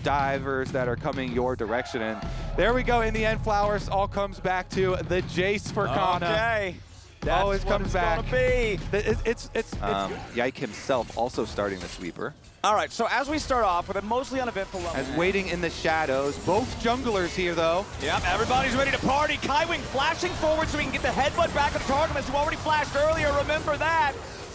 divers that are coming your direction. And there we go. In the end, Flowers all comes back to the Jace for Kana. Okay. That's always comes back. It's Yike himself also starting the sweeper. All right, so as we start off with a mostly uneventful level. As waiting in the shadows. Both junglers here, though. Yep, everybody's ready to party. Kaiwing flashing forward so he can get the headbutt back on Targamas, who already flashed earlier. Remember that.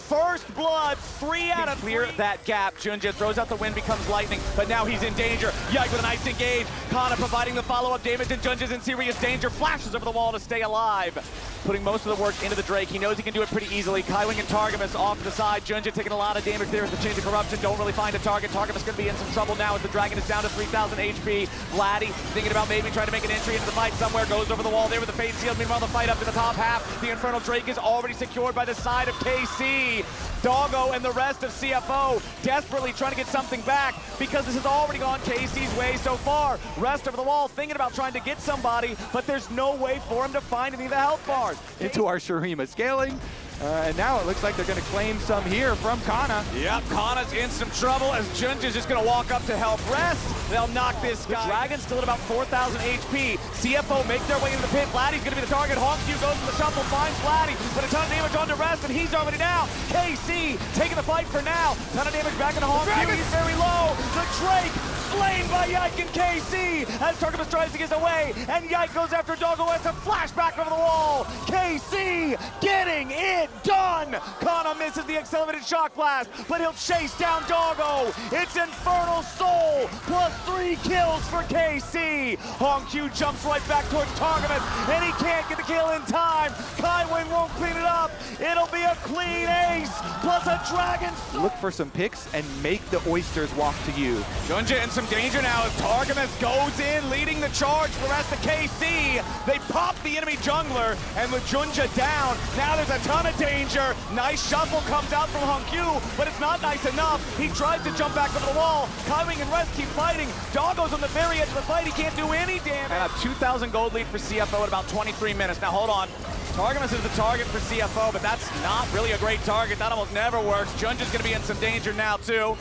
First blood, 3 out of 3. Clear that gap. Junja throws out the wind, becomes lightning, but now he's in danger. Yike with a nice engage. Kana providing the follow-up damage, and Junja's in serious danger. Flashes over the wall to stay alive. Putting most of the work into the Drake. He knows he can do it pretty easily. Kaiwing and Targamas off to the side. Junja taking a lot of damage there as the Chains of Corruption don't really find a target. Targamas going to be in some trouble now as the Dragon is down to 3,000 HP. Vladdy thinking about maybe trying to make an entry into the fight somewhere. Goes over the wall there with the Fate Shield. Meanwhile, the fight up to the top half. The Infernal Drake is already secured by the side of KC. Doggo and the rest of CFO desperately trying to get something back because this has already gone KC's way so far. Rest of the wall thinking about trying to get somebody, but there's no way for him to find any of the health bars. Into our Shurima scaling. And now it looks like they're going to claim some here from Kana. Yep, Kana's in some trouble as Junja's just going to walk up to help rest. They'll knock this guy. The Dragon's still at about 4,000 HP. CFO make their way into the pit. Vladdy's going to be the target. Hongq goes to the shuffle, finds Vladdy, but a ton of damage onto rest, and he's already down. KC taking the fight for now. Ton of damage back into Hongq. He's very low. The Drake slain by Yike and KC as Targamas tries to get away, and Yike goes after Doggo as a flashback over the wall. KC getting it done. Kana misses the accelerated shock blast, but he'll chase down Doggo. It's Infernal Soul plus 3 kills for KC. Hongq jumps right back towards Targamas, and he can't get the kill in time. Kaiwing won't clean it up. It'll be a clean ace plus a Dragon. Look for some picks and make the oysters walk to you. Junja in some danger now as Targamas goes in, leading the charge for the rest of KC. They pop the enemy jungler, and with Junja down, now there's a ton of danger. Nice shuffle comes out from Hongq, but it's not nice enough. He tries to jump back over the wall. Kaiwing and Rest keep fighting. Doggo's on the very edge of the fight. He can't do any damage. And a 2,000 gold lead for CFO at about 23 minutes. Now hold on. Targamas is the target for CFO, but that's not really a great target. That almost never works. Junja's going to be in some danger now, too.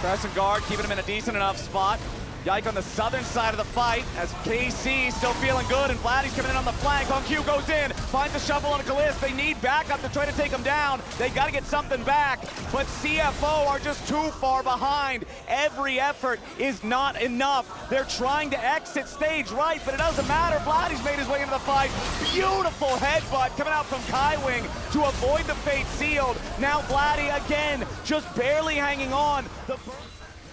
Press and guard, keeping him in a decent enough spot. Yike on the southern side of the fight as KC still feeling good, and Vladdy's coming in on the flank. Hongq goes in, finds a shuffle on a Kalist. They need backup to try to take him down. They got to get something back, but CFO are just too far behind. Every effort is not enough. They're trying to exit stage right, but it doesn't matter. Vladdy's made his way into the fight. Beautiful headbutt coming out from Kaiwing to avoid the Fate Shield. Now Vladdy again, just barely hanging on.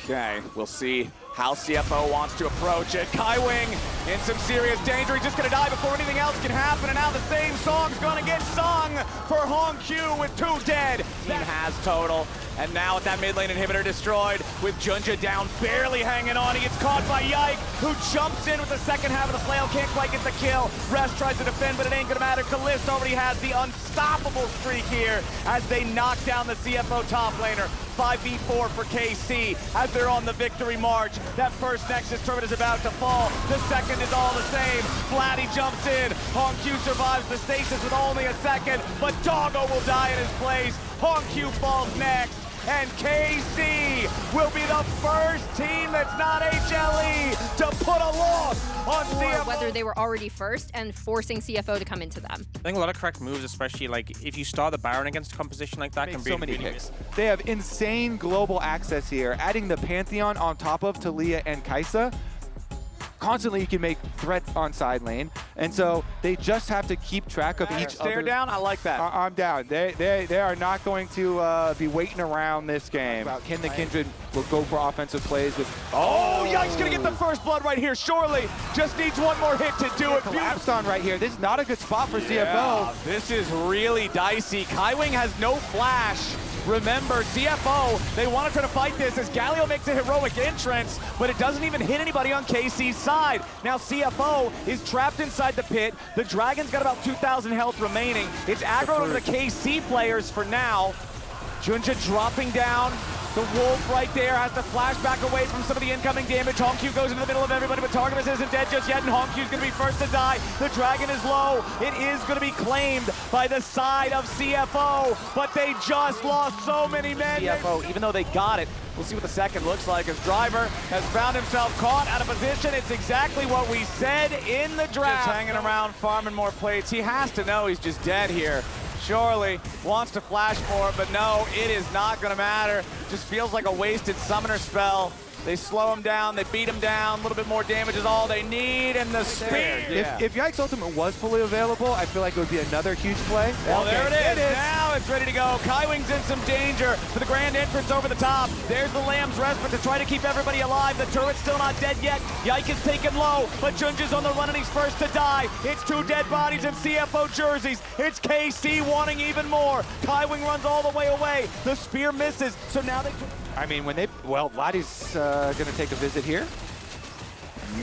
Okay, we'll see how CFO wants to approach it. Kaiwing in some serious danger. He's just going to die before anything else can happen. And now the same song's going to get sung for Hongq with 2 dead. Team has total. And now with that mid lane inhibitor destroyed, with Junja down, barely hanging on. He gets caught by Yike, who jumps in with the second half of the flail. Can't quite get the kill. Rest tries to defend, but it ain't going to matter. Kalist already has the unstoppable streak here as they knock down the CFO top laner. 5v4 for KC as they're on the victory march. That first Nexus turret is about to fall. The second is all the same. Vladdy jumps in. Hongq survives the stasis with only a second, but Doggo will die in his place. Hongq falls next, and KC will be the first team that's not HLE to put a loss on CFO. Whether they were already first and forcing CFO to come into them. I think a lot of correct moves, especially like if you start the Baron against a composition like that, can be so many picks. They have insane global access here. Adding the Pantheon on top of Talia and Kai'Sa, constantly you can make threats on side lane, and so they just have to keep track of each other. Stare down, I like that. I'm down. They are not going to be waiting around this game. Can the Kindred will go for offensive plays with... Oh, Yike's gonna get the first blood right here, surely. Just needs one more hit to do it. Collapsed on right here. This is not a good spot for CFO. This is really dicey. Kaiwing has no flash. Remember, CFO, they want to try to fight this as Galio makes a heroic entrance, but it doesn't even hit anybody on KC's side. Now CFO is trapped inside the pit. The Dragon's got about 2,000 health remaining. It's aggro over the KC players for now. Junja dropping down. The Wolf right there has to flash back away from some of the incoming damage. Hongq goes into the middle of everybody, but Targamas isn't dead just yet, and Hongq's going to be first to die. The Dragon is low. It is going to be claimed by the side of CFO, but they just lost so many men. CFO, even though they got it, we'll see what the second looks like as Driver has found himself caught out of position. It's exactly what we said in the draft. Just hanging around, farming more plates. He has to know he's just dead here. Surely wants to flash for it, but no, it is not going to matter. Just feels like a wasted summoner spell. They slow him down, they beat him down, a little bit more damage is all they need, and the speed. If Yike's ultimate was fully available, I feel like it would be another huge play. Well, there it is. Now it's ready to go. Kaiwing's in some danger for the grand entrance over the top. There's the Lamb's Respite to try to keep everybody alive. The turret's still not dead yet. Yike is taken low, but Junja's on the run and he's first to die. It's 2 dead bodies in CFO jerseys. It's KC wanting even more. Kaiwing runs all the way away. The spear misses, so now they... I mean, Vladdy's going to take a visit here.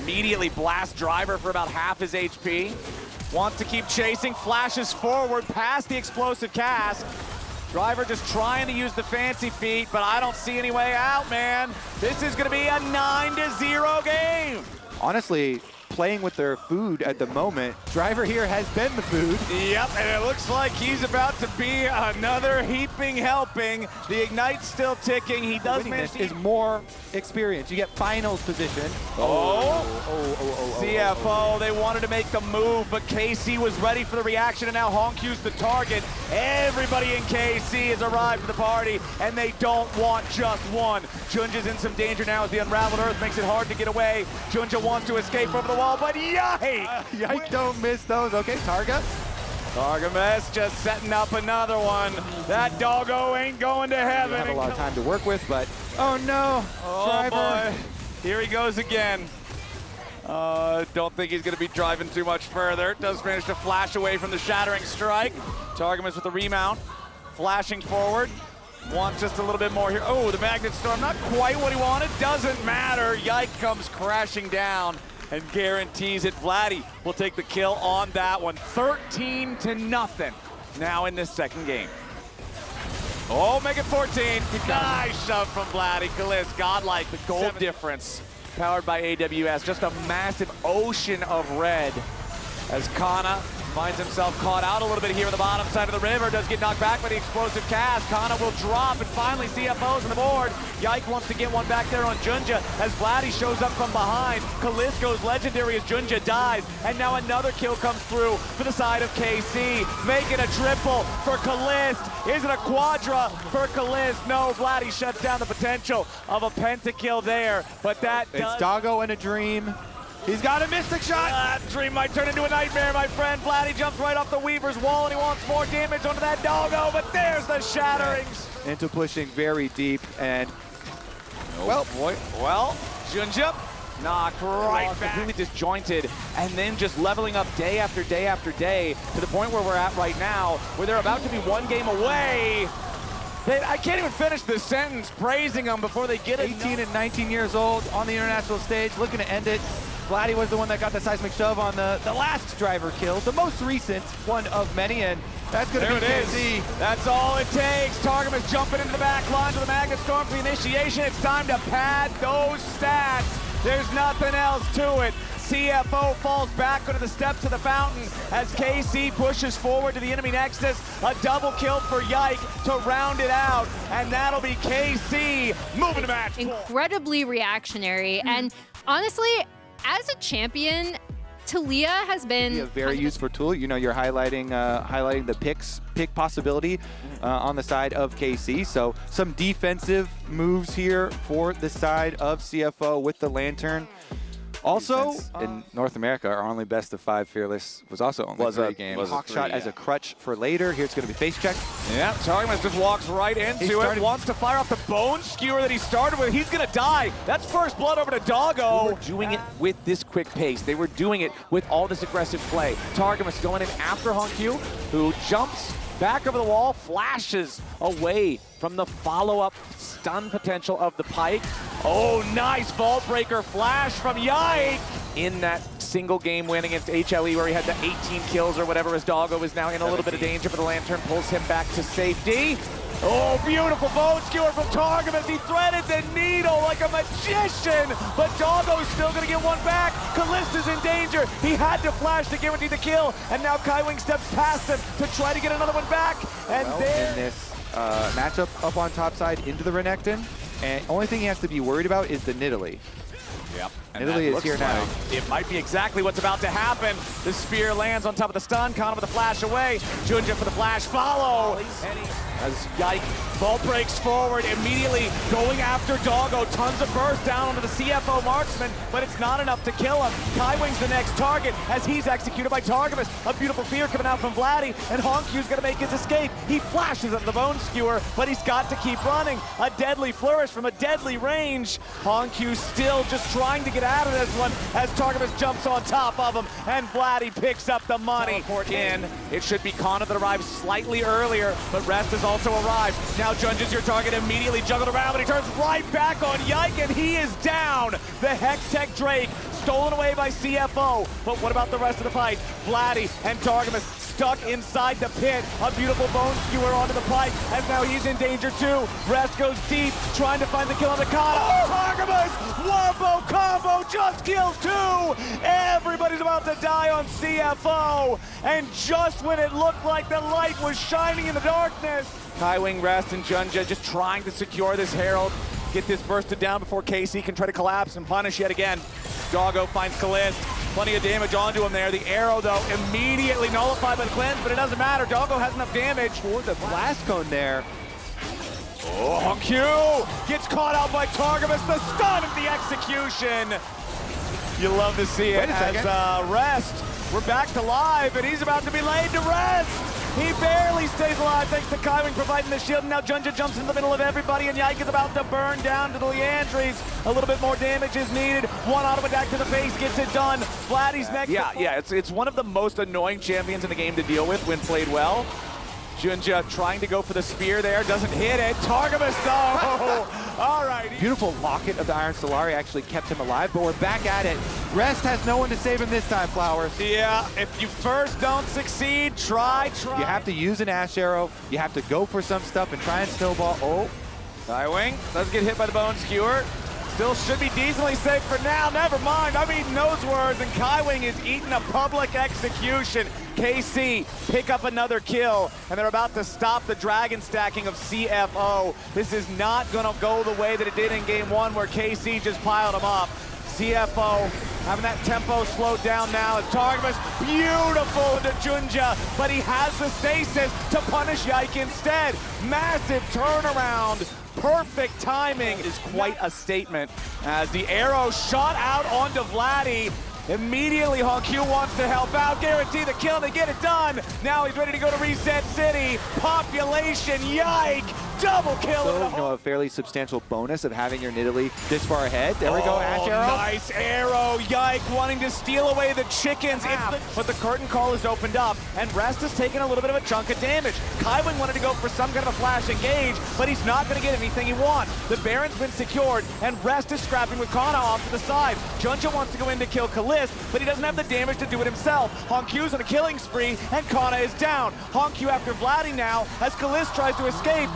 Immediately blast Driver for about half his HP. Wants to keep chasing, flashes forward past the explosive cast. Driver just trying to use the fancy feet, but I don't see any way out, man. This is going to be a 9-0 game. Honestly, playing with their food at the moment. Driver here has been the food. Yep, and it looks like he's about to be another heaping helping. The Ignite's still ticking. He does manage to... is more experience. You get finals position. CFO, they wanted to make the move, but KC was ready for the reaction, and now Hongq's the target. Everybody in KC has arrived at the party, and they don't want just one. Junja's in some danger now as the Unraveled Earth makes it hard to get away. Junja wants to escape over the wall, but yike! Yike don't miss those. Okay, Targa. Targamas just setting up another one. That doggo ain't going to heaven. Have a lot of time to work with, but oh no, Driver. Boy. Here he goes again. Don't think he's going to be driving too much further. Does manage to flash away from the Shattering Strike. Targamas with the remount, flashing forward. Wants just a little bit more here. Oh, the Magnet Storm, not quite what he wanted. Doesn't matter. Yike comes crashing down and guarantees it. Vladdy will take the kill on that one. 13-0 now in this second game. Oh, make it 14. Nice shove from Vladdy. Kalis, godlike, the gold difference. Powered by AWS, just a massive ocean of red as Kana finds himself caught out a little bit here on the bottom side of the river. Does get knocked back by the explosive cast. Kana will drop, and finally CFO's on the board. Yike wants to get one back there on Junja as Vladdy shows up from behind. Kalis goes legendary as Junja dies, and now another kill comes through for the side of KC. Make it a triple for Kalis. Is it a quadra for Kalis? No, Vladdy shuts down the potential of a pentakill there, but that does... It's Doggo in a dream. He's got a mystic shot. That dream might turn into a nightmare, my friend. Vladdy jumps right off the Weaver's wall, and he wants more damage onto that Doggo, but there's the Shatterings. Into pushing very deep, and well, Junja knocked right back. Completely disjointed, and then just leveling up day after day after day to the point where we're at right now, where they're about to be one game away. I can't even finish this sentence praising them before they get it. 18 and 19 years old on the international stage, looking to end it. Vladdy was the one that got the seismic shove on the last Driver kill, the most recent one of many, and that's going to be KC. That's all it takes. Targamas jumping into the back line to the Magnet Storm for the initiation. It's time to pad those stats. There's nothing else to it. CFO falls back onto the steps of the fountain as KC pushes forward to the enemy nexus. A double kill for Yike to round it out, and that'll be KC moving to match. Incredibly reactionary, and honestly, as a champion, Talia has been a very useful tool. You know, you're highlighting the pick possibility on the side of KC. So some defensive moves here for the side of CFO with the Lantern. Also, in North America, our only best of 5 Fearless was also only 3 games. Hawkshot as a crutch for later. Here's going to be face check. Yeah, Targamas just walks right into it. Wants to fire off the bone skewer that he started with. He's going to die. That's first blood over to Doggo. They were doing it with this quick pace. They were doing it with all this aggressive play. Targamas going in after Hongq, who jumps back over the wall, flashes away from the follow-up stun potential of the Pike. Oh, nice Vault Breaker flash from Yike in that single game win against HLE where he had the 18 kills or whatever, as Doggo is now in a little bit of danger, but the Lantern pulls him back to safety. Oh, beautiful bone skewer from Targum as he threaded the needle like a magician, but Doggo's still gonna get one back. Callista's in danger. He had to flash to guarantee the kill, and now Kaiwing steps past him to try to get another one back. And in this matchup up on top side into the Renekton, and only thing he has to be worried about is the Nidalee. Yep. And Nidalee is here now. It might be exactly what's about to happen. The spear lands on top of the stun. Kana with the flash away. Junja for the flash follow. As Yike ball breaks forward, immediately going after Doggo. Tons of burst down onto the CFO marksman, but it's not enough to kill him. Kaiwing's the next target as he's executed by Targamas. A beautiful fear coming out from Vladdy, and Honkyu's gonna make his escape. He flashes at the bone skewer, but he's got to keep running. A deadly flourish from a deadly range. Honkyu still just trying to get out of this one as Targamas jumps on top of him, and Vladdy picks up the money. Teleport in. It should be Kana that arrives slightly earlier, but Rest has also arrived. Now Junja's your target, immediately juggled around, but he turns right back on Yike, and he is down. The Hextech Drake stolen away by CFO. But what about the rest of the fight? Vladdy and Targamas stuck inside the pit. A beautiful bone skewer onto the pike, and now he's in danger too. Rest goes deep, trying to find the kill on the Kana. Oh, Targamas! Wombo combo just kills two! Everybody's about to die on CFO, and just when it looked like the light was shining in the darkness, Kaiwing, Rest, and Junja just trying to secure this Herald, get this bursted down before KC can try to collapse and punish yet again. Doggo finds Kalist. Plenty of damage onto him there. The arrow, though, immediately nullified by the cleanse, but it doesn't matter. Doggo has enough damage. For the blast cone there. Oh, Honkyu gets caught out by Targamas. The stun of the execution. You love to see it as Rest. We're back to live, and he's about to be laid to rest. He barely stays alive thanks to Kaiwing providing the shield. And now Junja jumps in the middle of everybody, and Yike is about to burn down to the Leandries. A little bit more damage is needed. One auto attack to the face gets it done. Vladdy's next. Yeah, it's one of the most annoying champions in the game to deal with when played well. Junja trying to go for the spear there, doesn't hit it. Targamas though. All right. Beautiful locket of the Iron Solari actually kept him alive, but we're back at it. Rest has no one to save him this time, Flowers. Yeah, if you first don't succeed, try. You have to use an Ash Arrow. You have to go for some stuff and try and snowball. Oh. Kaiwing does get hit by the bone skewer. Still should be decently safe for now. Never mind, I'm eating those words, and Kaiwing is eating a public execution. KC pick up another kill, and they're about to stop the dragon stacking of CFO. This is not gonna go the way that it did in game one where KC just piled them up. CFO having that tempo slowed down now as Targamas, beautiful into Junja, but he has the stasis to punish Yike instead. Massive turnaround. Perfect timing is quite a statement as the arrow shot out onto Vladdy. Immediately Honkyu wants to help out, guarantee the kill, they get it done. Now he's ready to go to Reset City. Population, Yike, double kill. So, a fairly substantial bonus of having your Nidalee this far ahead. There we go, Ash Arrow. Nice arrow, Yike wanting to steal away the chickens. But the curtain call is opened up, and Rest has taken a little bit of a chunk of damage. Kaiwing wanted to go for some kind of a flash engage, but he's not going to get anything he wants. The Baron's been secured, and Rest is scrapping with Kana off to the side. Junja wants to go in to kill Kalist, but he doesn't have the damage to do it himself. Honkyu's on a killing spree, and Kana is down. Honkyu after Vladdy now, as Kalist tries to escape.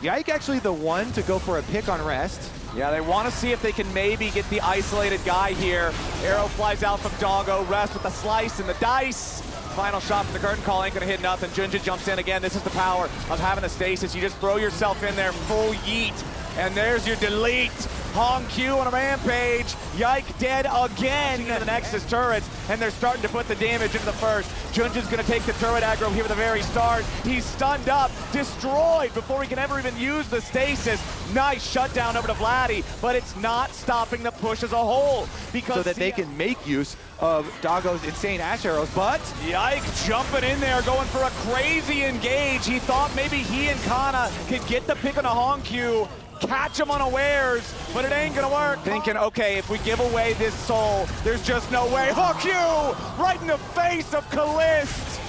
Yike actually the one to go for a pick on Rest. Yeah, they want to see if they can maybe get the isolated guy here. Arrow flies out from Doggo. Rest with the slice and the dice. Final shot from the curtain call ain't gonna hit nothing. Junja jumps in again. This is the power of having a stasis. You just throw yourself in there, full yeet, and there's your delete. Honkyu on a rampage. Yike dead again. The Nexus turrets, and they're starting to put the damage into the first. Junja's gonna take the turret aggro here at the very start. He's stunned up, destroyed before he can ever even use the stasis. Nice shutdown over to Vladdy, but it's not stopping the push as a whole. Because so that they can make use of Doggo's insane Ash Arrows, but Yike jumping in there, going for a crazy engage. He thought maybe he and Kana could get the pick on a Honkyu, catch him unawares, but it ain't gonna work. Thinking, okay, if we give away this soul, there's just no way. Honkyu right in the face of Kalist.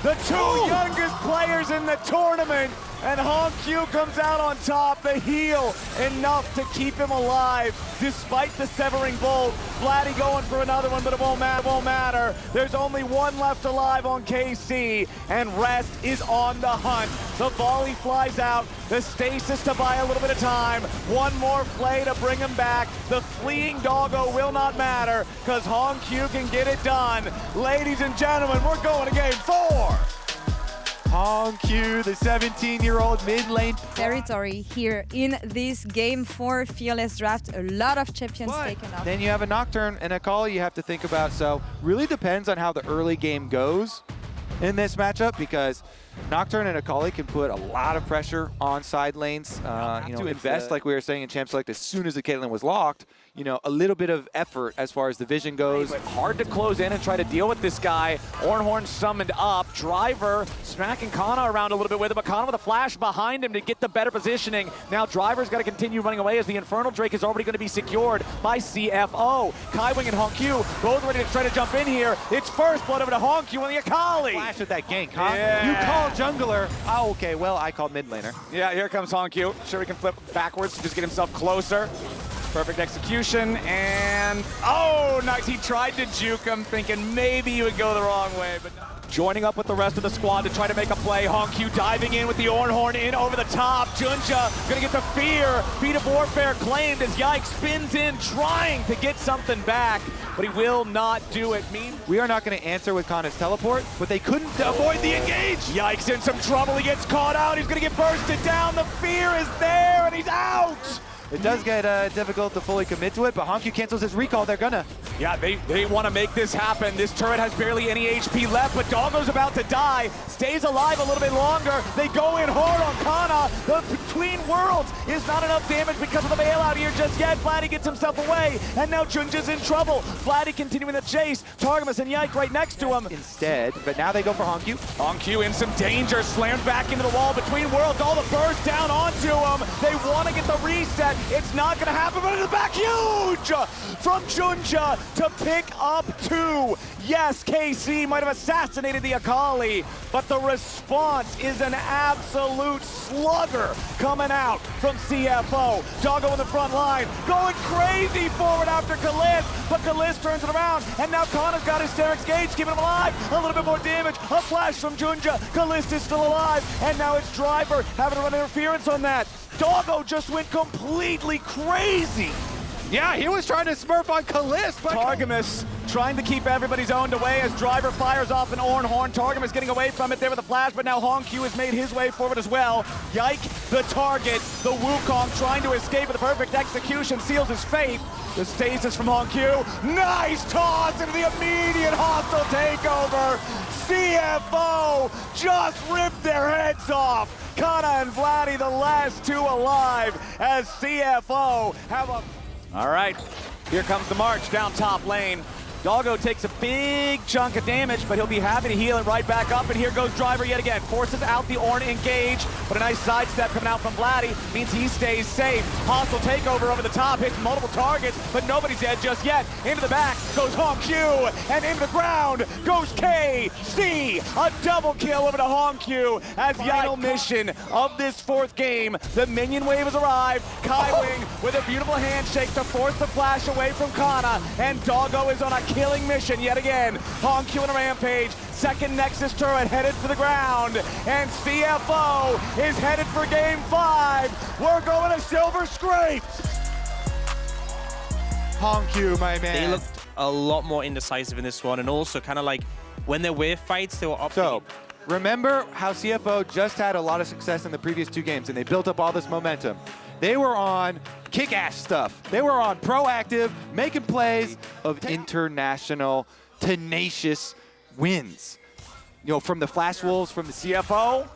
The two youngest players in the tournament and HLE comes out on top. The heal enough to keep him alive despite the severing bolt. Vladdy going for another one, but it won't matter. There's only one left alive on KC, and Rest is on the hunt. The volley flies out, the stasis to buy a little bit of time. One more play to bring him back. The fleeing doggo will not matter, because HLE can get it done. Ladies and gentlemen, we're going to game 4. HLE, the 17-year-old mid lane. Territory here in this game 4 Fearless Draft. A lot of champions taken up. Then you have a Nocturne and a Akali you have to think about. So really depends on how the early game goes in this matchup, because Nocturne and Akali can put a lot of pressure on side lanes. To invest, like we were saying in Champ Select, as soon as the Caitlyn was locked, a little bit of effort as far as the vision goes. But hard to close in and try to deal with this guy. Ornhorn summoned up. Driver smacking Kana around a little bit with him, but Kana with a flash behind him to get the better positioning. Now Driver's got to continue running away as the Infernal Drake is already going to be secured by CFO. Kaiwing and HLE both ready to try to jump in here. It's first blood over to HLE on the Akali. Flash with that gank, huh? Yeah. You call jungler. Oh, okay. Well, I called mid laner. Yeah, here comes HLE. Sure, he can flip backwards to just get himself closer. Perfect execution, and oh, nice. He tried to juke him, thinking maybe he would go the wrong way, but no. Joining up with the rest of the squad to try to make a play. HLE diving in with the Ornhorn in over the top. Junja gonna get the fear. Feat of Warfare claimed as Yike spins in, trying to get something back, but he will not do it. We are not going to answer with Kana's teleport, but they couldn't avoid the engage. Yike's in some trouble. He gets caught out. He's gonna get bursted down. The fear is there, and he's out. It does get difficult to fully commit to it, but HLE cancels his recall. They're gonna. Yeah, they want to make this happen. This turret has barely any HP left, but Doggo's about to die. Stays alive a little bit longer. They go in hard on Kana. The Between Worlds is not enough damage because of the bailout here just yet. Vladdy gets himself away, and now Junja's in trouble. Vladdy continuing the chase. Targamas and Yike right next to him. Instead, but now they go for HLE. HLE in some danger, slammed back into the wall. Between Worlds, all the burst down onto him. They want to get the reset. It's not going to happen, but in the back, huge from Junja to pick up 2. Yes, KC might have assassinated the Akali, but the response is an absolute slugger coming out from CFO. Doggo in the front line, going crazy forward after Kalist, but Kalist turns it around, and now Kana's got his Sterix Gauge, keeping him alive. A little bit more damage, a flash from Junja. Kalist is still alive, and now it's Driver having to run interference on that. Doggo just went completely crazy. Yeah, he was trying to smurf on Kalist. Targamas trying to keep everybody's owned away as Driver fires off an Ornhorn. Targamas getting away from it there with a flash, but now HLE has made his way forward as well. Yike, the target, the Wukong trying to escape with a perfect execution, seals his fate. The stasis from HLE. Nice toss into the immediate hostile takeover. CFO just ripped their heads off. Kana and Vladdy, the last 2 alive, as CFO have a... All right, here comes the march down top lane. Doggo takes a big chunk of damage, but he'll be happy to heal it right back up, and here goes Driver yet again. Forces out the Ornn engage, but a nice sidestep coming out from Vladdy means he stays safe. Hostile takeover over the top, hits multiple targets, but nobody's dead just yet. Into the back goes HLE, and into the ground goes KC. A double kill over to HLE as final mission of this 4th game. The minion wave has arrived. Kaiwing with a beautiful handshake to force the flash away from Kana, and Doggo is on a killing mission yet again. HLE on a rampage. 2nd Nexus turret headed for the ground. And CFO is headed for game 5. We're going to Silver Scrapes. HLE, my man. They looked a lot more indecisive in this one, and also kind of like when there were fights, they were up. So, remember how CFO just had a lot of success in the previous 2 games, and they built up all this momentum. They were on kick-ass stuff. They were on proactive, making plays of international, tenacious wins. From the Flash Wolves, from the CFO.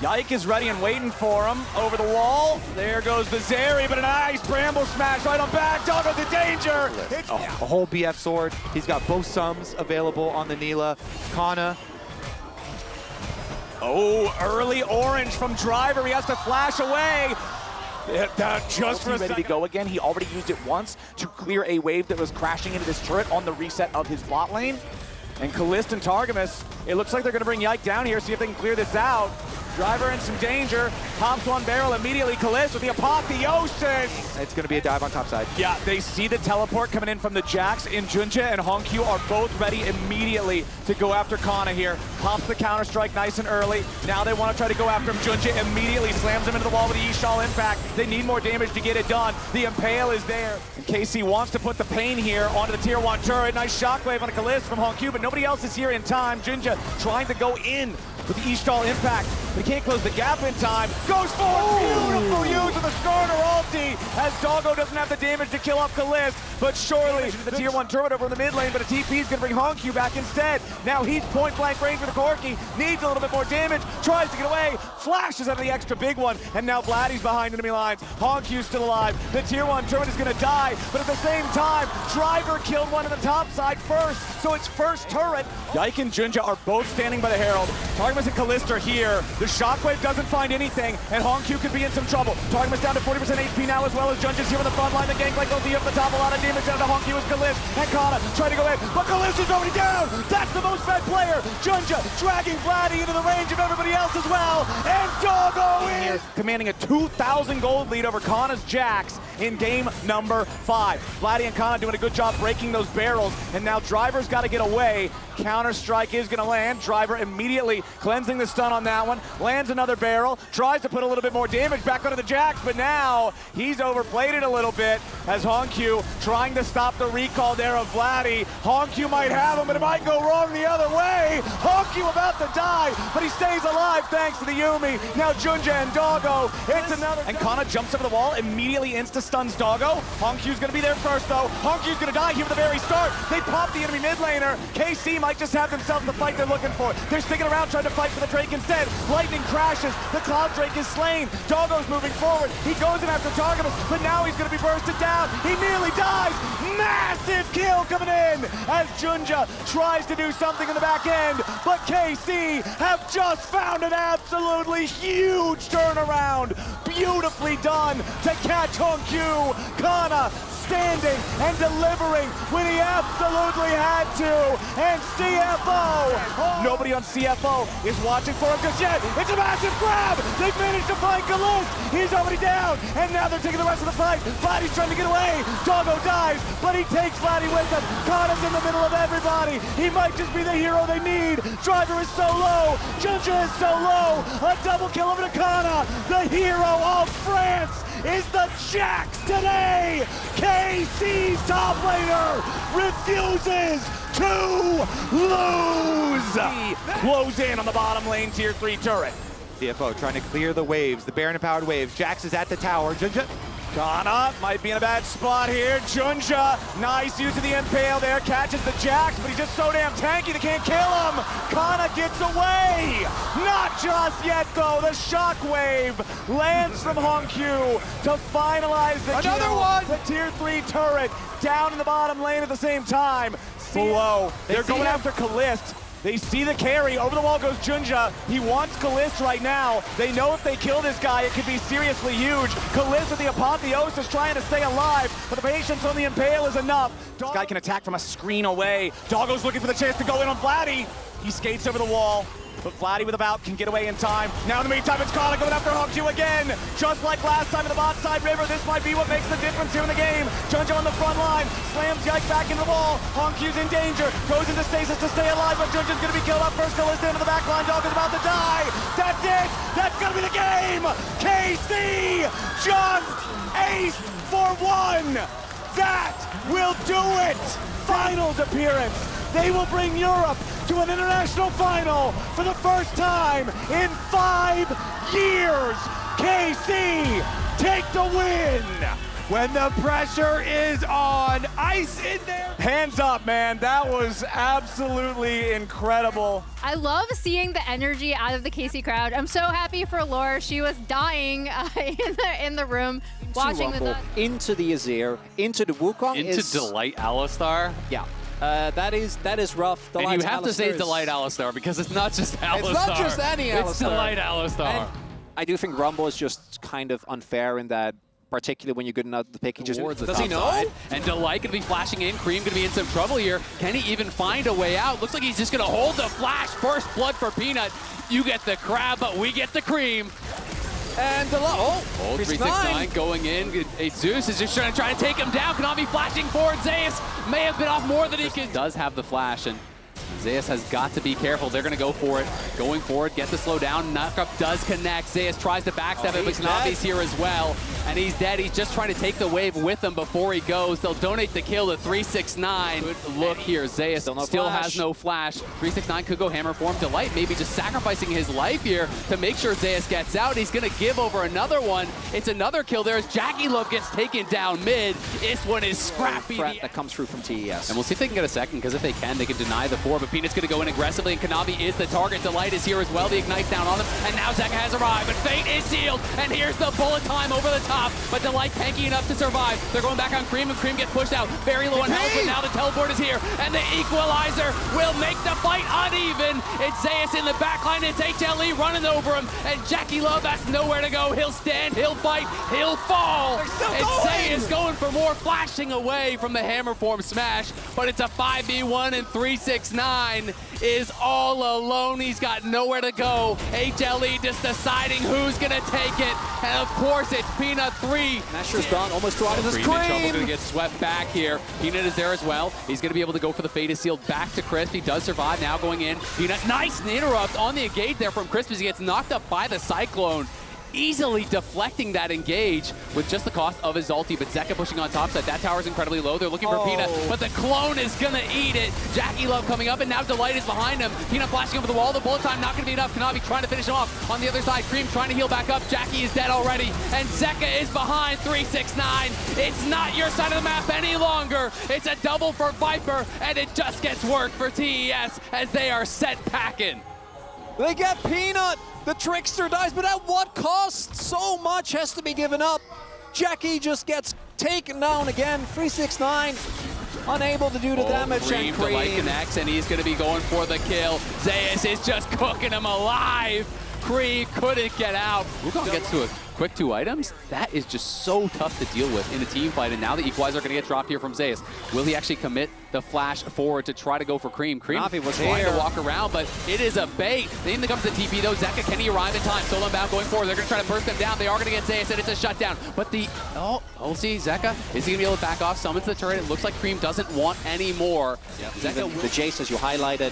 Yike is ready and waiting for him. Over the wall. There goes the Zeri, but a nice Bramble smash right on back. Doggo's in danger. A whole BF sword. He's got both sums available on the Neela. Kana. Oh, early orange from Driver. He has to flash away. Just for a second. Ready to go again. He already used it once to clear a wave that was crashing into this turret on the reset of his bot lane. And Kalist and Targamas, it looks like they're going to bring Yike down here, see if they can clear this out. Driver in some danger. Pops one barrel immediately. Kalisz with the apotheosis. It's going to be a dive on top side. Yeah, they see the teleport coming in from the Jax, and Junja and Hongkyu are both ready immediately to go after Kana here. Pops the counter-strike nice and early. Now they want to try to go after him. Junja immediately slams him into the wall with the Eshal impact. They need more damage to get it done. The Impale is there. And KC wants to put the pain here onto the tier 1 turret. Nice shockwave on a Kalisz from Hongkyu, but nobody else is here in time. Junja trying to go in with the Eshal impact. They can't close the gap in time. Goes for it. Beautiful use of the starter ulti as Doggo doesn't have the damage to kill off Kalisz, but surely the tier 1 turret over in the mid lane, but a TP is going to bring Hongkyu back instead. Now he's point blank range for the Corki, needs a little bit more damage, tries to get away, flashes out of the extra big one, and now Vladdy's behind enemy lines. Hongkyu's still alive. The tier 1 turret is going to die, but at the same time, Driver killed one on the top side first, so it's first turret. Yike and Junja are both standing by the Herald. Targamas and Kalisz are here. The shockwave doesn't find anything, and Hongkyu could be in some trouble. Targamas down to 40% HP now, as well as Junja's here on the front line. The gangplank will be up the top. A lot of damage out of Hongkyu as Kalisz and Kana trying to go in, but Kalisz is already down. That's the most fed player. Junja dragging Vladdy into the range of everybody else as well, and Doggo is commanding a 2,000 gold lead over Kana's Jax in game number 5. Vladdy and Kana doing a good job breaking those barrels, and now Driver's got to get away. Counter-strike is going to land. Driver immediately cleansing the stun on that one. Lands another barrel. Tries to put a little bit more damage back onto the Jax, but now he's overplayed it a little bit as Hongkyu trying to stop the recall there of Vladdy. Hongkyu might have him, but it might go wrong the other way. Hongkyu about to die, but he stays alive thanks to the Yumi. Now Junja and Doggo. It's another. And Kana jumps over the wall, immediately insta-stuns Doggo. Hongkyu's going to be there first, though. Hongkyu's going to die here at the very start. They pop the enemy mid laner. KC might just have themselves the fight they're looking for. They're sticking around trying to fight for the Drake instead. Lightning crashes. The Cloud Drake is slain. Doggo's moving forward. He goes in after Targamas, but now he's going to be bursted down. He nearly dies. Massive kill coming in as Junja tries to do something in the back end, but KC have just found an absolutely huge turnaround. Beautifully done to catch Hongkyu. Kana standing and delivering when he absolutely had to. And CFO, nobody on CFO is watching for him just yet. It's a massive grab. They've managed to find Kalisz. He's already down, and now they're taking the rest of the fight. Vladdy's trying to get away. Doggo dies, but he takes Vladdy with him. Kana's in the middle of everybody. He might just be the hero they need. Driver is so low. Junja is so low. A double kill over to Kana. The hero of France is the Jax today. KC's top laner refuses to lose. Close in on the bottom lane tier 3 turret. CFO trying to clear the waves, the Baron-empowered waves. Jax is at the tower. Junja. Kana might be in a bad spot here. Junja, nice use of the Impale there. Catches the Jax, but he's just so damn tanky they can't kill him. Kana gets away. Not just yet, though. The shockwave lands from Hongkyu to finalize the kill. Another one! The tier 3 turret down in the bottom lane at the same time. Below. They're going after Kalisz. They see the carry. Over the wall goes Junja. He wants Kalisz right now. They know if they kill this guy, it could be seriously huge. Kalisz with the apotheosis trying to stay alive, but the patience on the Impale is enough. This guy can attack from a screen away. Doggo's looking for the chance to go in on Vladdy. He skates over the wall, but Vladdy with a bout can get away in time. Now in the meantime, it's Kana going after Hongkyu again. Just like last time in the bot side river, this might be what makes the difference here in the game. Junja on the front line, slams Yike back into the wall. Hongkyu's in danger, goes into stasis to stay alive, but Junja's going to be killed up first. Kalisz into the back line, Doggo's about to die. That's it, that's going to be the game. KC just aced for 1. That will do it. Finals appearance. They will bring Europe to an international final for the first time in 5 years. KC take the win. When the pressure is on, ice in there. Hands up, man. That was absolutely incredible. I love seeing the energy out of the KC crowd. I'm so happy for Laura. She was dying in the room watching the into the Azir, into the Wukong. Into Delight Alistar. Yeah. That is rough. And you have to say Delight Alistar because it's not just Alistar. It's not just any Alistar. It's Delight Alistar. And I do think Rumble is just kind of unfair in that particularly when you're good enough at the pick. He just Towards the does top he know? side. And Delight gonna be flashing in. Cream gonna be in some trouble here. Can he even find a way out? Looks like he's just gonna hold the flash. First blood for Peanut. You get the crab, but we get the cream. And oh, 369 going in. Zeus is just trying to take him down. Konami flashing forward. Zeus may have been off more than he could. Does have the flash, and Zeus has got to be careful. They're going to go for it. Going forward, get the slow down. Knockup does connect. Zeus tries to backstab it, but Konami's here as well. And he's dead. He's just trying to take the wave with him before he goes. They'll donate the kill to 369. Good look here. Zeus still has no flash. 369 could go hammer for him. Delight maybe just sacrificing his life here to make sure Zeus gets out. He's going to give over another one. It's another kill there as Jackie Love gets taken down mid. This one is scrappy. threat that comes through from TES. And we'll see if they can get a second, because if they can deny the 4. But Peanut's going to go in aggressively, and Konami is the target. Delight is here as well. The Ignite's down on him, and now Zeka has arrived, but Fate is sealed, and here's the bullet time over the top. But Delight tanky enough to survive. They're going back on Cream, and Cream gets pushed out. Very low on health, but now the teleport is here, and the equalizer will make the fight uneven. It's Zeus in the backline. It's HLE running over him, and Jackie Love has nowhere to go. He'll stand, he'll fight, he'll fall. It's Zeus going for more, flashing away from the hammer form smash, but it's a 5v1, and 369 is all alone. He's got nowhere to go. HLE just deciding who's gonna take it, and of course it's Peanut 3. Nasher's gone almost to items. Cream in trouble, gonna get swept back here. Peanut is there as well. He's gonna be able to go for the fade is sealed back to Crisp. He does survive, now going in. Peanut, nice interrupt on the engage there from Crisp as he gets knocked up by the Cyclone. Easily deflecting that engage with just the cost of his ulti, but Zeka pushing on top side. That tower's incredibly low. They're looking for Peanut, but the clone is gonna eat it. Jackie Love coming up, and now Delight is behind him. Peanut flashing over the wall. The bullet time not gonna be enough. Konami trying to finish him off. On the other side, Cream trying to heal back up. Jackie is dead already, and Zeka is behind 369. It's not your side of the map any longer. It's a double for Viper, and it just gets work for TES as they are set packing. They get Peanut. The trickster dies, but at what cost? So much has to be given up. Jackie just gets taken down again. 369 unable to do the damage. Cream, And Delight Cream connects, and he's going to be going for the kill. Zeus is just cooking him alive. Cream couldn't get out. Wukong gets to a quick 2 items. That is just so tough to deal with in a team fight, and now the equalizer going to get dropped here from Zeus. Will he actually commit the flash forward to try to go for Cream? Cream was trying to walk around, but it is a bait. Then comes the TP though. Zeka, can he arrive in time? Solo bound going forward. They're going to try to burst them down. They are going to get Zeus, and it's a shutdown. But we'll see. Zeka, is he going to be able to back off? Summons the turret. It looks like Cream doesn't want any more. Yep. Zeka, the Jace, as you highlighted,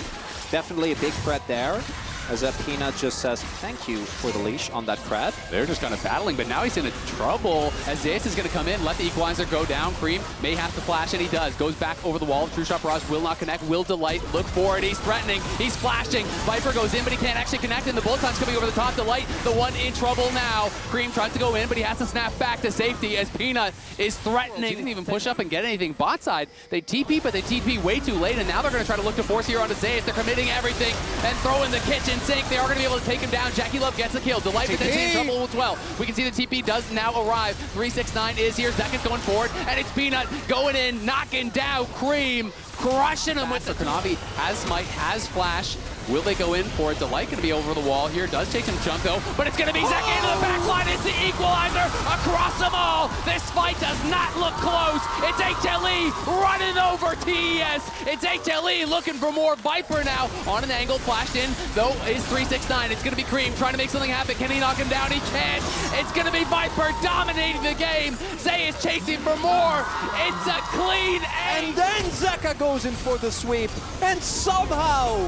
definitely a big threat there. As Peanut just says, thank you for the leash on that Krat. They're just kind of battling, but now he's in trouble as Zeus is going to come in, let the equalizer go down. Cream may have to flash, and he does. Goes back over the wall. True Shot Barrage will not connect. Will Delight look for it. He's threatening. He's flashing. Viper goes in, but he can't actually connect, and the bullet time's coming over the top. Delight, the one in trouble now. Cream tries to go in, but he has to snap back to safety as Peanut is threatening. He didn't even push up and get anything bot side. They TP, but they TP way too late, and now they're going to try to look to force here onto Zeus. They're committing everything and throwing the kitchen sink. They are going to be able to take him down. Jackie Love gets the kill. Delight potentially in trouble as well. We can see the TP does now arrive. 369 is here. Zeka's going forward, and it's Peanut going in, knocking down Cream, crushing him with the Konami. Has Smite, has Flash. Will they go in for it? Delight going to be over the wall here. Does take some jump though, but it's going to be Zeka into the back line. It's the equalizer across them all. This fight does not look close. It's HLE running over TES. It's HLE looking for more. Viper now on an angle, flashed in though is 369. It's going to be Cream trying to make something happen. Can he knock him down? He can't. It's going to be Viper dominating the game. Zay is chasing for more. It's a clean And then Zeka goes in for the sweep, and somehow,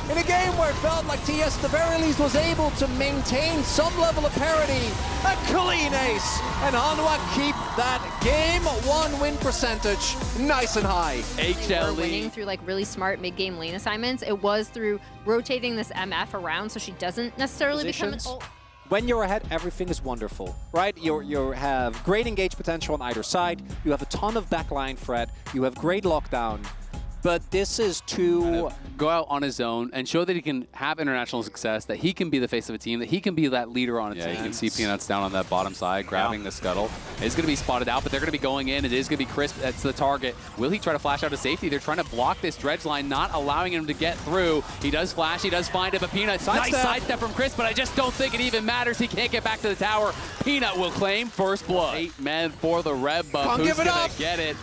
in a game where it felt like TS at the very least was able to maintain some level of parity, a clean ace, and Hanwha keep that game 1 win percentage nice and high. They were winning HLE. through like really smart mid-game lane assignments. It was through rotating this MF around so she doesn't necessarily become an Positions. When you're ahead, everything is wonderful, right? You have great engage potential on either side. You have a ton of backline threat. You have great lockdown. But this is too go out on his own and show that he can have international success, that he can be the face of a team, that he can be that leader on a team. You can see Peanuts down on that bottom side, grabbing the scuttle. It's going to be spotted out, but they're going to be going in. It is going to be Crisp. That's the target. Will he try to flash out to safety? They're trying to block this dredge line, not allowing him to get through. He does flash. He does find it, but Peanut, nice sidestep from Crisp, but I just don't think it even matters. He can't get back to the tower. Peanut will claim first blood. 8 men for the red buff. Who's going to get it?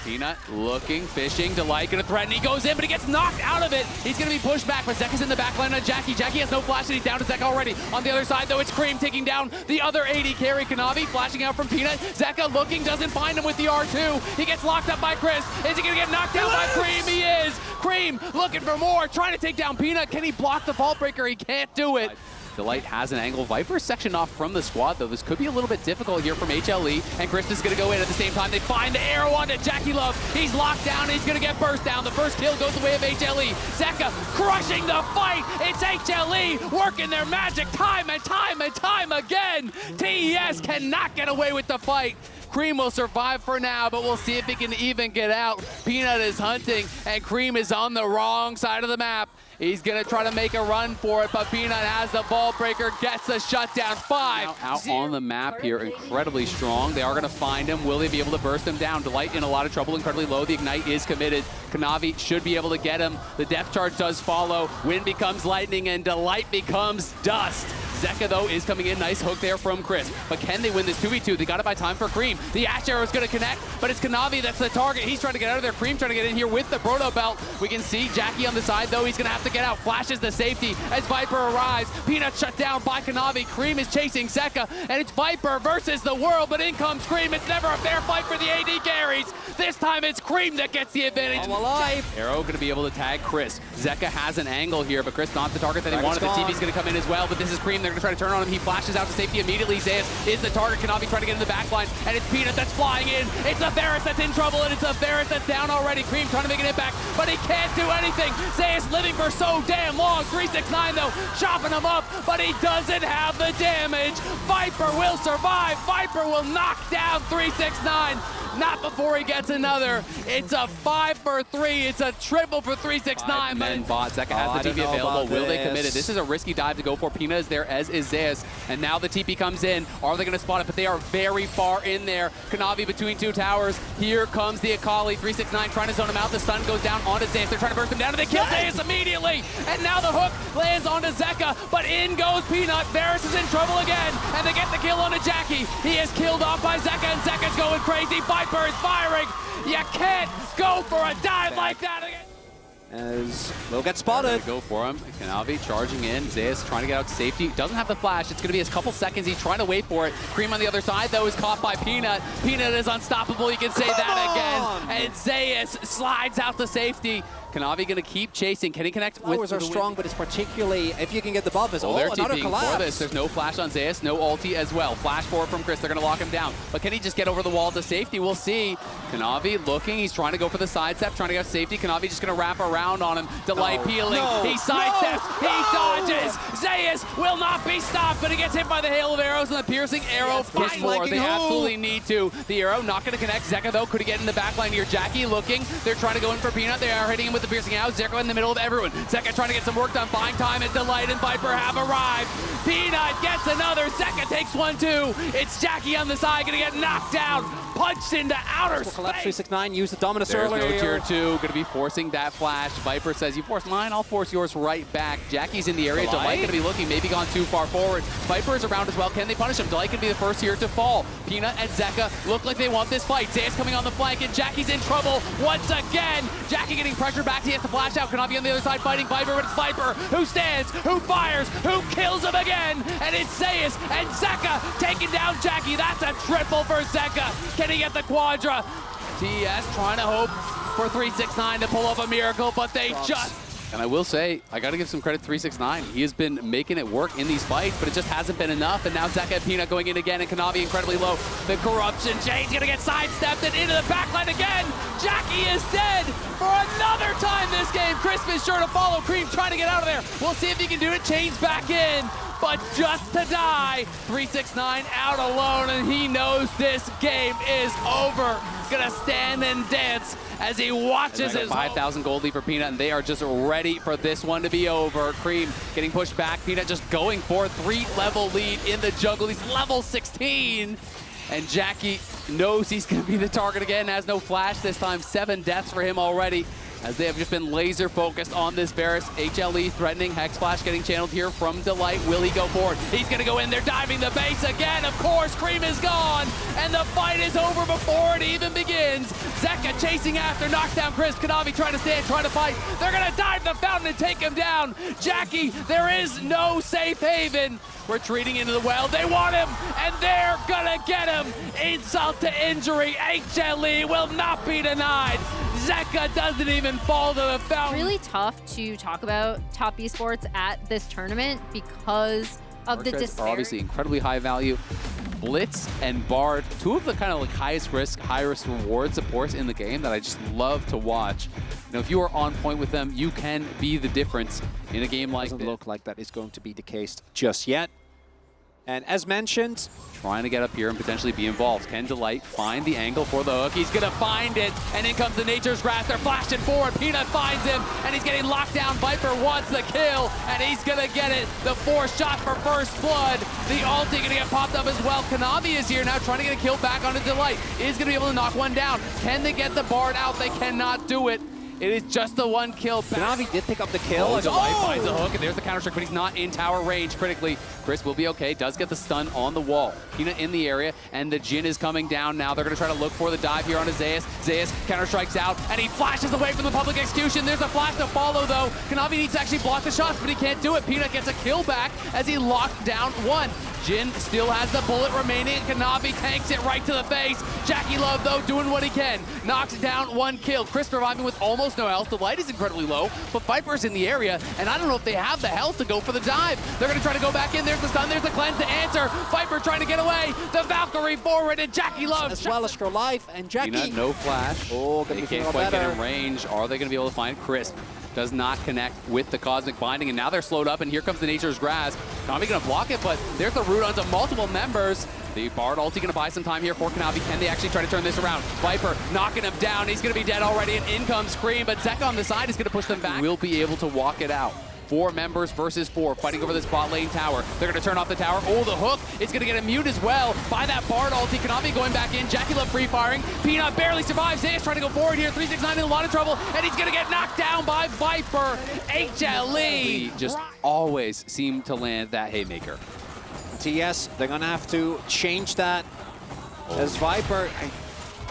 Peanut looking, fishing, Delight gonna threaten. He goes in, but he gets knocked out of it. He's gonna be pushed back, but Zeka's in the back line on Jackie. Jackie has no flash, and he's down to Zeka already. On the other side, though, it's Cream taking down the other 80 carry. Kanavi flashing out from Peanut. Zeka looking, doesn't find him with the R2. He gets locked up by Chris. Is he gonna get knocked down by Cream? He is. Cream looking for more, trying to take down Peanut. Can he block the Vault Breaker? He can't do it. Delight has an angle. Viper sectioned off from the squad, though. This could be a little bit difficult here from HLE, and Chris is going to go in at the same time. They find the arrow onto Jackie Love. He's locked down. He's going to get burst down. The first kill goes the way of HLE. Zeka crushing the fight. It's HLE working their magic time and time and time again. TES cannot get away with the fight. Cream will survive for now, but we'll see if he can even get out. Peanut is hunting, and Cream is on the wrong side of the map. He's going to try to make a run for it, but Peanut has the Vault Breaker, gets the shutdown. 5 out on the map here, incredibly strong. They are going to find him. Will they be able to burst him down? Delight in a lot of trouble, incredibly low. The Ignite is committed. Kanavi should be able to get him. The depth charge does follow. Wind becomes lightning, and Delight becomes dust. Zeka, though, is coming in. Nice hook there from Chris. But can they win this 2v2? They got it by time for Cream. The Ash Arrow is going to connect, but it's Kanavi that's the target. He's trying to get out of there. Cream trying to get in here with the Proto Belt. We can see Jackie on the side, though. He's going to have to get out. Flashes the safety as Viper arrives. Peanut shut down by Kanavi. Cream is chasing Zeka, and it's Viper versus the world, but in comes Cream. It's never a fair fight for the AD carries. This time it's Cream that gets the advantage. I'm alive. Arrow going to be able to tag Chris. Zeka has an angle here, but Chris not the target that he wanted. The TV's going to come in as well, but this is Cream. They're going to try to turn on him. He flashes out to safety immediately. Zayas is the target. Kanavi trying to get in the back line, and it's Peanut that's flying in. It's a Varus that's in trouble, and it's a Varus that's down already. Cream trying to make an impact, but he can't do anything. Zayas living for so damn long. 369 though, chopping him up, but he doesn't have the damage. Viper will survive. Viper will knock down 369. Not before he gets another. It's a 5 for 3. It's a triple for 369. Men bot. Zeka has the TP available. Will they commit it? This is a risky dive to go for. Peanut is there, as is Zayas. And now the TP comes in. Are they going to spot it? But they are very far in there. Kanavi between two towers. Here comes the Akali. 369 trying to zone him out. The stun goes down onto Zayas. They're trying to burst him down, and they kill Zayas immediately. And now the hook lands onto Zeka, but in goes Peanut. Varus is in trouble again, and they get the kill onto Jackie. He is killed off by Zeka, and Zeka's going crazy. Viper is firing. You can't go for a dive like that again. As will get spotted. Go for him. Kanavi charging in. Zayas trying to get out to safety. Doesn't have the flash. It's going to be a couple seconds. He's trying to wait for it. Cream on the other side, though, is caught by Peanut. Peanut is unstoppable. You can say that again. And Zayas slides out to safety. Kanavi going to keep chasing. Can he connect? Flowers are strong, but it's particularly if you can get the buff. As they're another collapse. For this. There's no flash on Zayas, no ulti as well. Flash forward from Chris. They're going to lock him down. But can he just get over the wall to safety? We'll see. Kanavi looking. He's trying to go for the sidestep, trying to get safety. Kanavi just going to wrap around on him. Delight peeling. He sidesteps. He dodges. Zayas will not be stopped, but he gets hit by the hail of arrows, and the piercing arrow finds more. They absolutely need to. The arrow not going to connect. Zeka, though, could he get in the back line here? Jackie looking. They're trying to go in for Peanut. They are hitting him with the piercing arrow. Zeka in the middle of everyone. Zeka trying to get some work done. Buying time as Delight and Viper have arrived. Peanut gets another. Zeka takes one, too. It's Jackie on the side. Going to get knocked down. Punched into outer space. 369 used the Dominus There's earlier. No tier 2. Going to be forcing that flash. Viper says, you force mine, I'll force yours right back. Jackie's in the area. Delight going to be looking, maybe gone too far forward. Viper is around as well. Can they punish him? Delight can be the first here to fall. Peanut and Zeka look like they want this fight. Zayas coming on the flank, and Jackie's in trouble once again. Jackie getting pressure back. He has to flash out. Kanavi on the other side fighting Viper, but it's Viper who stands, who fires, who kills him again. And it's Zayas and Zeka taking down Jackie. That's a triple for Zeka. Can he get the quadra? TS trying to hope for 369 to pull off a miracle, but they just... And I will say, I got to give some credit to 369. He has been making it work in these fights, but it just hasn't been enough. And now Zeka and Peanut going in again, and Kanavi incredibly low. The corruption, Jade's going to get sidestepped and into the backline again. Jackie is dead for another time this game. Crisp is sure to follow. Cream trying to get out of there. We'll see if he can do it. Chains back in, but just to die. 369 out alone, and he knows this game is over. gonna stand and dance as he watches his 5,000 gold lead for Peanut, and they are just ready for this one to be over. Cream getting pushed back. Peanut just going for a 3-level lead in the jungle. He's level 16. And Jackie knows he's going to be the target again. Has no flash this time. 7 deaths for him already, as they have just been laser focused on this Varus. HLE threatening, Hex Flash getting channeled here from Delight. Will he go forward? He's going to go in there, diving the base again. Of course, Cream is gone, and the fight is over before it even begins. Zeka chasing after, knocks down Chris. Kanavi trying to stand, trying to fight. They're going to dive the fountain and take him down. Jackie, there is no safe haven. Retreating into the well. They want him, and they're going to get him. Insult to injury. HLE will not be denied. Zeka doesn't even fall to the fountain. Really tough to talk about top esports at this tournament because of the disparity. Are obviously incredibly high value. Blitz and Bard, 2 of the kind of like highest risk, high risk reward supports in the game that I just love to watch. You know, if you are on point with them, you can be the difference in a game like this. Doesn't look like that is going to be the case just yet. And as mentioned, trying to get up here and potentially be involved. Can Delight find the angle for the hook? He's gonna find it, and in comes the Nature's Grasp. They're flashing forward. Peanut finds him, and he's getting locked down. Viper wants the kill, and he's gonna get it. The 4 shot for first blood. The ulti gonna get popped up as well. Kanavi is here now, trying to get a kill back onto Delight. Is gonna be able to knock one down. Can they get the Bard out? They cannot do it. It is just the 1 kill back. Kanavi did pick up the kill. Oh, Delight finds the hook, and there's the counter-strike, but he's not in tower range critically. Chris will be okay, does get the stun on the wall. Peanut in the area, and the Jhin is coming down now. They're going to try to look for the dive here on Zeus. Zeus counter-strikes out, and he flashes away from the public execution. There's a flash to follow, though. Kanavi needs to actually block the shots, but he can't do it. Peanut gets a kill back as he locked down 1. Jhin still has the bullet remaining. Kanavi tanks it right to the face. Jackie Love, though, doing what he can. Knocks down 1 kill. Chris surviving with almost no health. The light is incredibly low, but Viper's in the area, and I don't know if they have the health to go for the dive. They're going to try to go back in. There's the stun. There's the cleanse to answer. Viper trying to get away. The Valkyrie forward, and Jackie Love. As well as Life, and Jackie. Peanut, no flash. Oh, they can't quite get in range. Are they going to be able to find Crisp? Does not connect with the Cosmic Binding, and now they're slowed up, and here comes the Nature's Grasp. Kanavi gonna block it, but there's the root onto multiple members. The Bard ulti gonna buy some time here for Kanavi. Can they actually try to turn this around? Viper knocking him down. He's gonna be dead already, and in comes Scream, but Zeka on the side is gonna push them back. Will be able to walk it out. 4 members versus 4, fighting over this bot lane tower. They're going to turn off the tower. Oh, the hook. It's going to get immune as well by that Bard ulti. Kanavi going back in. Jackie Love free firing. Peanut barely survives. Zeus trying to go forward here. 369 in a lot of trouble, and he's going to get knocked down by Viper. HLE just always seem to land that haymaker. TS, they're going to have to change that as Viper.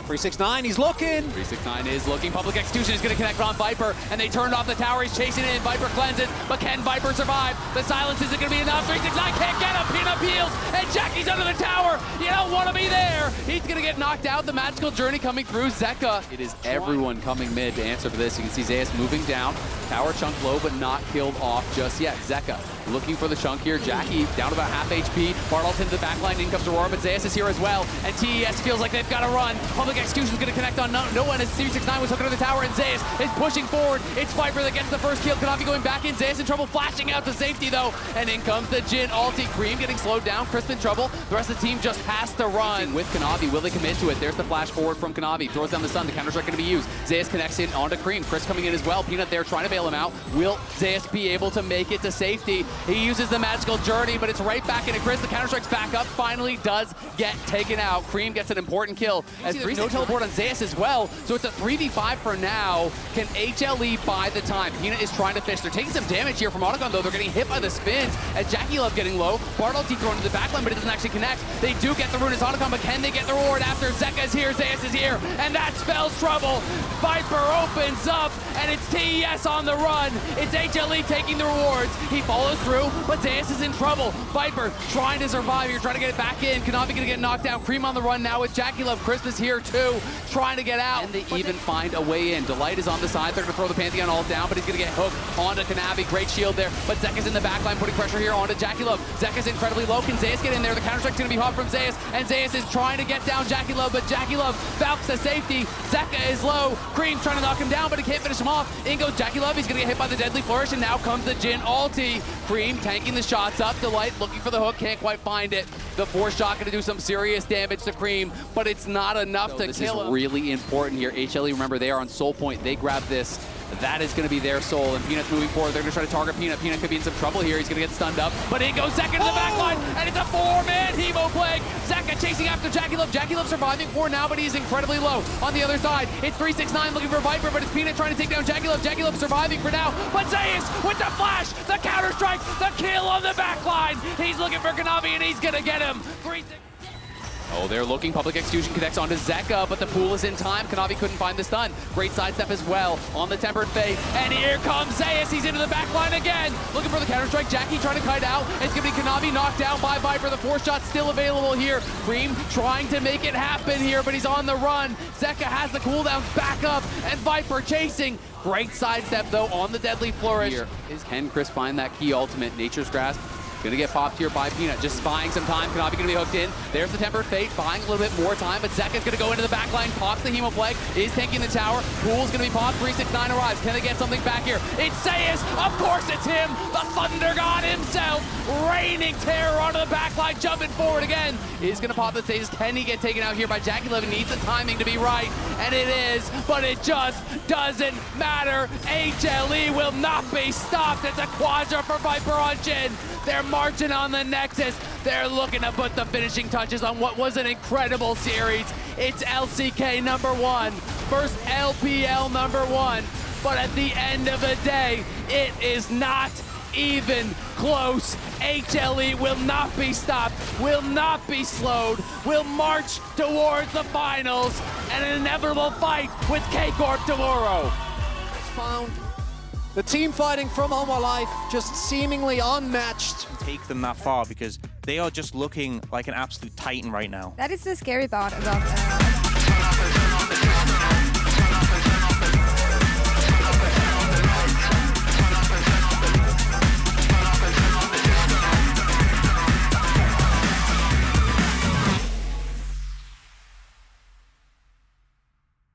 369, he's looking. 369 is looking. Public execution is going to connect on Viper, and they turned off the tower. He's chasing in. Viper cleanses, but can Viper survive? The silence isn't going to be enough. 369 can't get him. Peanut peels, and Jackie's under the tower. You don't want to be there. He's going to get knocked out. The magical journey coming through. Zeka. It is everyone coming mid to answer for this. You can see Zeus moving down. Tower chunk low, but not killed off just yet. Zeka looking for the chunk here. Jackie down about half HP. Bartles into the back line. In comes Aurora, but Zeus is here as well. And TES feels like they've got to run. Public execution is going to connect on no one as 369 was hooking to the tower, and Zeus is pushing forward. It's Viper that gets the first kill. Kanavi going back in. Zeus in trouble, flashing out to safety though. And in comes the Jhin ulti. Cream getting slowed down. Crisp in trouble. The rest of the team just has to run. With Kanavi, will they commit to it? There's the flash forward from Kanavi. Throws down the stun. The counter-strike going to be used. Zeus connects in onto Cream. Chris coming in as well. Peanut there trying to bail him out. Will Zeus be able to make it to safety? He uses the magical journey, but it's right back into Chris. The counter-strike's back up. Finally does get taken out. Cream gets an important kill. As there's no teleport on Zeus as well, so it's a 3v5 for now. Can HLE buy the time? Peanut is trying to fish. They're taking some damage here from Autogon, though. They're getting hit by the spins as Jackie Love getting low. Bartles thrown to the backline, but it doesn't actually connect. They do get the rune as Autogon, but can they get the reward after Zeka is here? Zeus is here, and that spells trouble. Viper opens up, and it's TES on the run. It's HLE taking the rewards. He follows through, but Zeus is in trouble. Viper trying to survive here, trying to get it back in. Kanavi gonna get knocked down. Cream on the run now with Jackie Love. Crisp is here too, trying to get out. And they even find a way in. Delight is on the side. They're gonna throw the Pantheon ult down, but he's gonna get hooked onto Kanavi. Great shield there, but Zeka's in the backline, putting pressure here onto Jackie Love. Zeka's incredibly low. Can Zeus get in there? The counter-strike's gonna be hot from Zeus, and Zeus is trying to get down Jackie Love, but Jackie Love falcons to safety. Zeka is low. Cream trying to knock him down, but he can't finish him him off. In goes Jackie Love. He's going to get hit by the Deadly Flourish, and now comes the Jin ulti. Cream tanking the shots up. Delight looking for the hook, can't quite find it. The force shot going to do some serious damage to Cream, but it's not enough to kill him. This is really important here. HLE, remember, they are on soul point. They grab this. That is going to be their soul, and Peanut's moving forward. They're going to try to target Peanut. Peanut could be in some trouble here. He's going to get stunned up, but in goes Zeka to the back line, and it's a 4-man Hemo Plague. Zeka chasing after Jackie Love. Jackie Love surviving for now, but he's incredibly low. On the other side, it's 369 looking for Viper, but it's Peanut trying to take down Jackie Love. Jackie Love surviving for now, but Zayas with the flash, the counter-strike, the kill on the back line. He's looking for Kanavi, and he's going to get him. 3-6. Oh, they're looking. Public Execution connects onto Zeka, but the pool is in time. Kanavi couldn't find the stun. Great sidestep as well on the Tempered Fate. And here comes Zayas. He's into the back line again. Looking for the counter-strike. Jackie trying to kite out. It's going to be Kanavi knocked down by Viper. The 4-shot still available here. Cream trying to make it happen here, but he's on the run. Zeka has the cooldowns back up, and Viper chasing. Great sidestep, though, on the Deadly Flourish. Can Chris find that key ultimate? Nature's Grasp. Gonna get popped here by Peanut, just buying some time. Kanavi gonna be hooked in. There's the Tempered Fate, buying a little bit more time, but Zeka's gonna go into the back line, pops the Hemo Plague, is tanking the tower. Pool's gonna be popped, 369 arrives. Can they get something back here? It's Zayas, of course it's him, the Thunder God himself, raining terror onto the back line, jumping forward again. Is gonna pop the stages. Can he get taken out here by Jackie Love? Needs the timing to be right, and it is, but it just doesn't matter. HLE will not be stopped. It's a quadra for Viper on Jin. They're marching on the Nexus. They're looking to put the finishing touches on what was an incredible series. It's LCK #1 versus LPL #1. But at the end of the day, it is not even close. HLE will not be stopped, will not be slowed, will march towards the finals and an inevitable fight with K-Corp tomorrow. Found the team fighting from All My Life, just seemingly unmatched. Take them that far because they are just looking like an absolute titan right now. That is the scary part about